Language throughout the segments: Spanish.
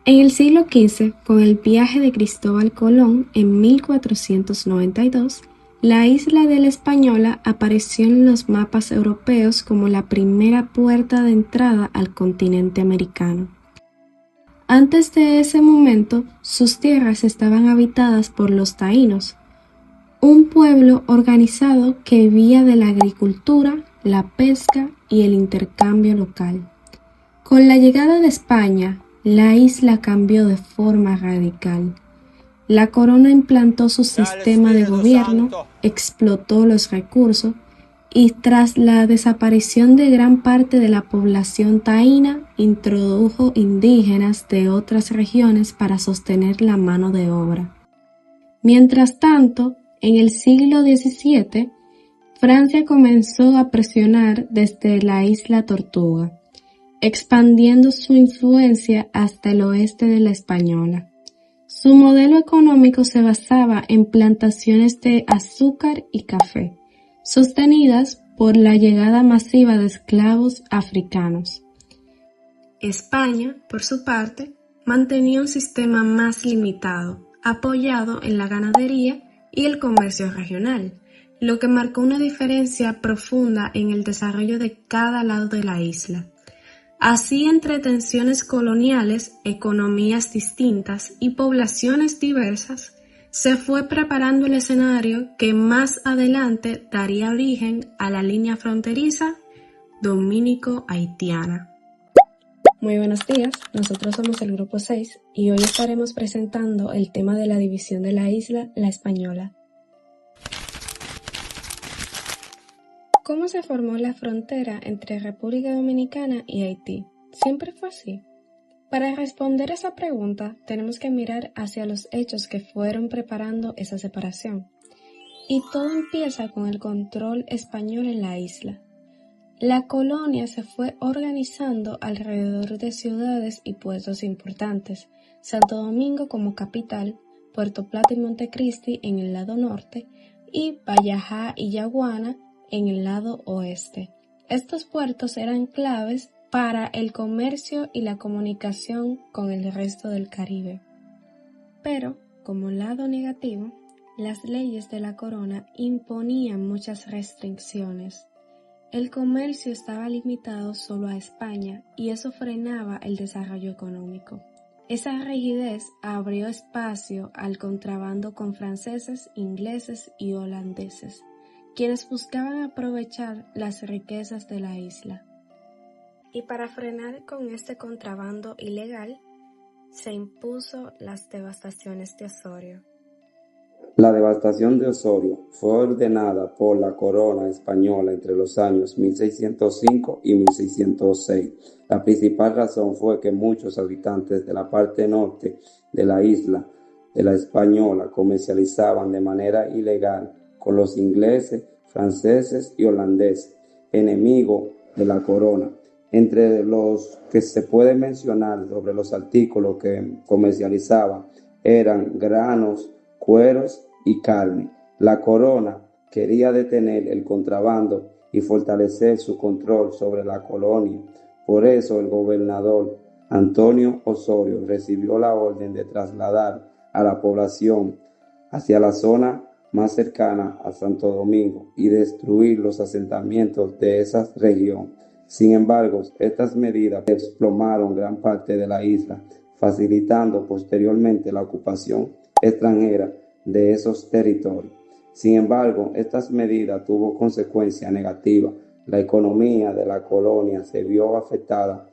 En el siglo XV, con el viaje de Cristóbal Colón en 1492, la isla de la Española apareció en los mapas europeos como la primera puerta de entrada al continente americano. Antes de ese momento, sus tierras estaban habitadas por los taínos, un pueblo organizado que vivía de la agricultura, la pesca y el intercambio local. Con la llegada de España, la isla cambió de forma radical. La corona implantó su sistema de gobierno, explotó los recursos y tras la desaparición de gran parte de la población taína, introdujo indígenas de otras regiones para sostener la mano de obra. Mientras tanto, en el siglo XVII, Francia comenzó a presionar desde la isla Tortuga, expandiendo su influencia hasta el oeste de la Española. Su modelo económico se basaba en plantaciones de azúcar y café, sostenidas por la llegada masiva de esclavos africanos. España, por su parte, mantenía un sistema más limitado, apoyado en la ganadería y el comercio regional, lo que marcó una diferencia profunda en el desarrollo de cada lado de la isla. Así, entre tensiones coloniales, economías distintas y poblaciones diversas, se fue preparando el escenario que más adelante daría origen a la línea fronteriza dominico-haitiana. Muy buenos días, nosotros somos el Grupo 6 y hoy estaremos presentando el tema de la división de la isla La Española. ¿Cómo se formó la frontera entre República Dominicana y Haití? ¿Siempre fue así? Para responder esa pregunta, tenemos que mirar hacia los hechos que fueron preparando esa separación. Y todo empieza con el control español en la isla. La colonia se fue organizando alrededor de ciudades y puertos importantes, Santo Domingo como capital, Puerto Plata y Montecristi en el lado norte, y Vallajá y Yaguana en el lado oeste. Estos puertos eran claves para el comercio y la comunicación con el resto del Caribe. Pero, como lado negativo, las leyes de la corona imponían muchas restricciones. El comercio estaba limitado solo a España y eso frenaba el desarrollo económico. Esa rigidez abrió espacio al contrabando con franceses, ingleses y holandeses, quienes buscaban aprovechar las riquezas de la isla. Y para frenar con este contrabando ilegal, se impuso las devastaciones de Osorio. La devastación de Osorio fue ordenada por la corona española entre los años 1605 y 1606. La principal razón fue que muchos habitantes de la parte norte de la isla de la Española comercializaban de manera ilegal con los ingleses, franceses y holandeses, enemigos de la corona. Entre los que se puede mencionar sobre los artículos que comercializaban eran granos, cueros y carne. La corona quería detener el contrabando y fortalecer su control sobre la colonia. Por eso el gobernador Antonio Osorio recibió la orden de trasladar a la población hacia la zona más cercana a Santo Domingo y destruir los asentamientos de esa región. Sin embargo, estas medidas desplomaron gran parte de la isla, facilitando posteriormente la ocupación extranjera de esos territorios. Sin embargo, estas medidas tuvo consecuencias negativas. La economía de la colonia se vio afectada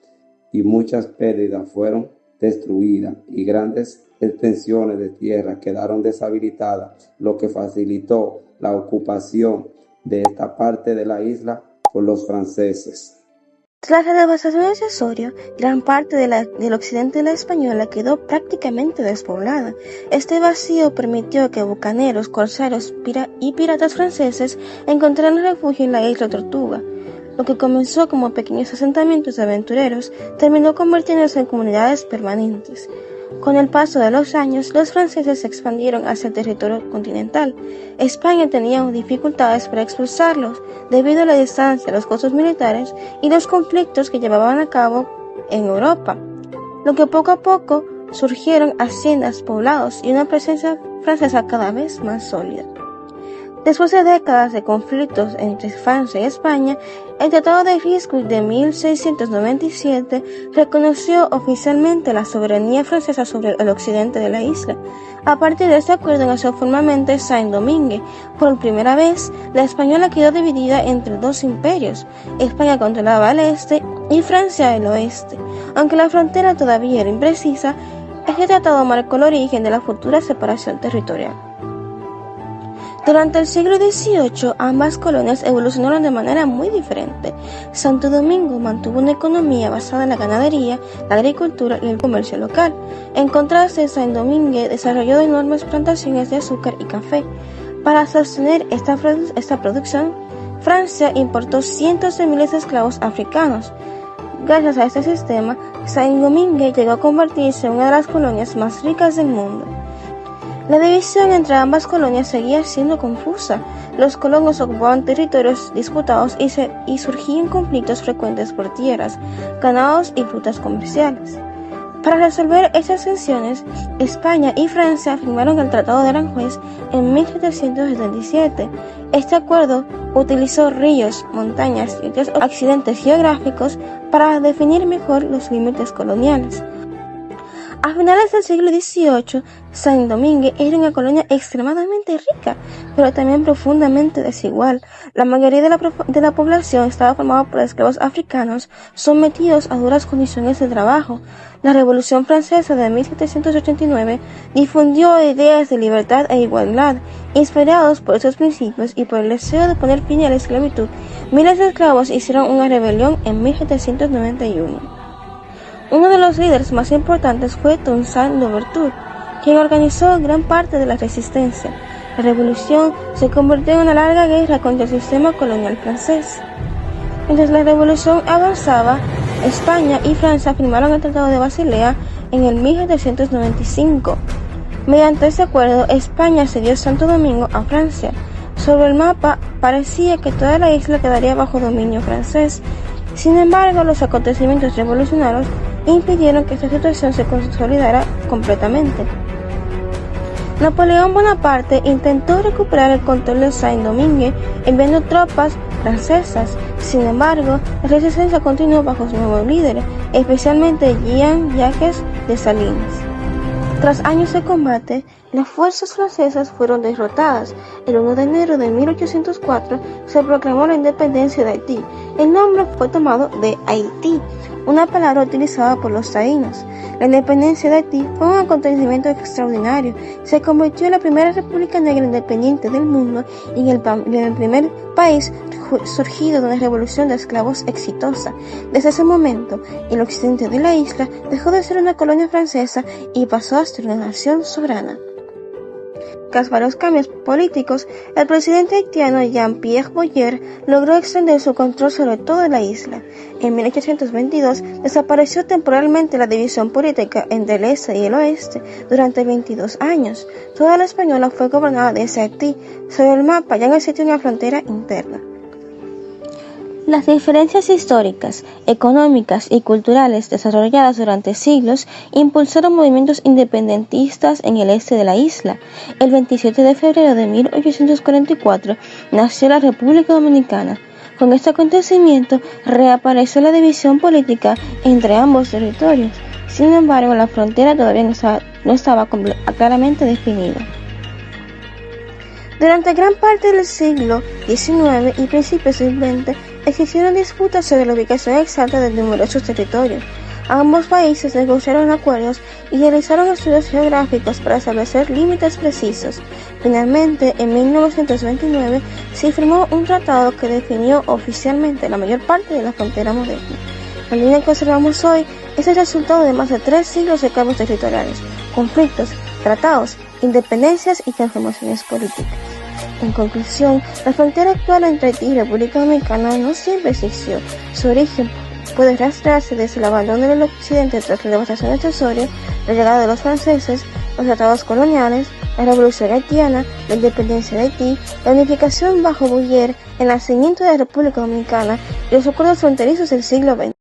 y muchas pérdidas fueron destruidas y grandes extensiones de tierra quedaron deshabilitadas, lo que facilitó la ocupación de esta parte de la isla por los franceses. Tras las devastaciones de Osorio, gran parte del occidente de la Española quedó prácticamente despoblada. Este vacío permitió que bucaneros, corsarios y piratas franceses encontraran refugio en la isla Tortuga. Lo que comenzó como pequeños asentamientos de aventureros terminó convirtiéndose en comunidades permanentes. Con el paso de los años, los franceses se expandieron hacia el territorio continental. España tenía dificultades para expulsarlos debido a la distancia, los costos militares y los conflictos que llevaban a cabo en Europa, lo que poco a poco surgieron haciendas, poblados y una presencia francesa cada vez más sólida. Después de décadas de conflictos entre Francia y España, el Tratado de Ryswick de 1697 reconoció oficialmente la soberanía francesa sobre el occidente de la isla. A partir de este acuerdo nació formalmente Saint-Domingue. Por primera vez, la española quedó dividida entre dos imperios. España controlaba el este y Francia el oeste. Aunque la frontera todavía era imprecisa, este tratado marcó el origen de la futura separación territorial. Durante el siglo XVIII, ambas colonias evolucionaron de manera muy diferente. Santo Domingo mantuvo una economía basada en la ganadería, la agricultura y el comercio local. En contraste, Saint-Domingue desarrolló enormes plantaciones de azúcar y café. Para sostener esta producción, Francia importó cientos de miles de esclavos africanos. Gracias a este sistema, Saint-Domingue llegó a convertirse en una de las colonias más ricas del mundo. La división entre ambas colonias seguía siendo confusa. Los colonos ocupaban territorios disputados y surgían conflictos frecuentes por tierras, ganados y rutas comerciales. Para resolver estas tensiones, España y Francia firmaron el Tratado de Aranjuez en 1777. Este acuerdo utilizó ríos, montañas y otros accidentes geográficos para definir mejor los límites coloniales. A finales del siglo XVIII, Saint-Domingue era una colonia extremadamente rica, pero también profundamente desigual. La mayoría de la población estaba formada por esclavos africanos sometidos a duras condiciones de trabajo. La Revolución Francesa de 1789 difundió ideas de libertad e igualdad. Inspirados por estos principios y por el deseo de poner fin a la esclavitud, miles de esclavos hicieron una rebelión en 1791. Uno de los líderes más importantes fue Toussaint Louverture, quien organizó gran parte de la resistencia. La revolución se convirtió en una larga guerra contra el sistema colonial francés. Mientras la revolución avanzaba, España y Francia firmaron el Tratado de Basilea en el 1795. Mediante este acuerdo, España cedió Santo Domingo a Francia. Sobre el mapa, parecía que toda la isla quedaría bajo dominio francés. Sin embargo, los acontecimientos revolucionarios impidieron que esta situación se consolidara completamente. Napoleón Bonaparte intentó recuperar el control de Saint-Domingue enviando tropas francesas. Sin embargo, la resistencia continuó bajo su nuevo líder, especialmente Jean-Jacques Dessalines. Tras años de combate, las fuerzas francesas fueron derrotadas. El 1 de enero de 1804 se proclamó la independencia de Haití. El nombre fue tomado de Haití, una palabra utilizada por los taínos. La independencia de Haití fue un acontecimiento extraordinario. Se convirtió en la primera república negra independiente del mundo y en el primer país surgido de una revolución de esclavos exitosa. Desde ese momento, el occidente de la isla dejó de ser una colonia francesa y pasó a ser una nación soberana. Tras varios cambios políticos, el presidente haitiano Jean-Pierre Boyer logró extender su control sobre toda la isla. En 1822 desapareció temporalmente la división política entre el este y el oeste durante 22 años. Toda la española fue gobernada desde Haití. Sobre el mapa ya no existe una frontera interna. Las diferencias históricas, económicas y culturales desarrolladas durante siglos impulsaron movimientos independentistas en el este de la isla. El 27 de febrero de 1844 nació la República Dominicana. Con este acontecimiento reapareció la división política entre ambos territorios. Sin embargo, la frontera todavía no estaba claramente definida. Durante gran parte del siglo XIX y principios del XX, existieron disputas sobre la ubicación exacta de numerosos territorios. Ambos países negociaron acuerdos y realizaron estudios geográficos para establecer límites precisos. Finalmente, en 1929, se firmó un tratado que definió oficialmente la mayor parte de la frontera moderna. La línea que observamos hoy es el resultado de más de 3 siglos de cambios territoriales, conflictos, tratados, independencias y transformaciones políticas. En conclusión, la frontera actual entre Haití y República Dominicana no siempre existió. Su origen puede rastrearse desde el abandono del occidente tras la devastación de Tesoria, la llegada de los franceses, los tratados coloniales, la revolución haitiana, la independencia de Haití, la unificación bajo Boyer, el nacimiento de la República Dominicana y los acuerdos fronterizos del siglo XX.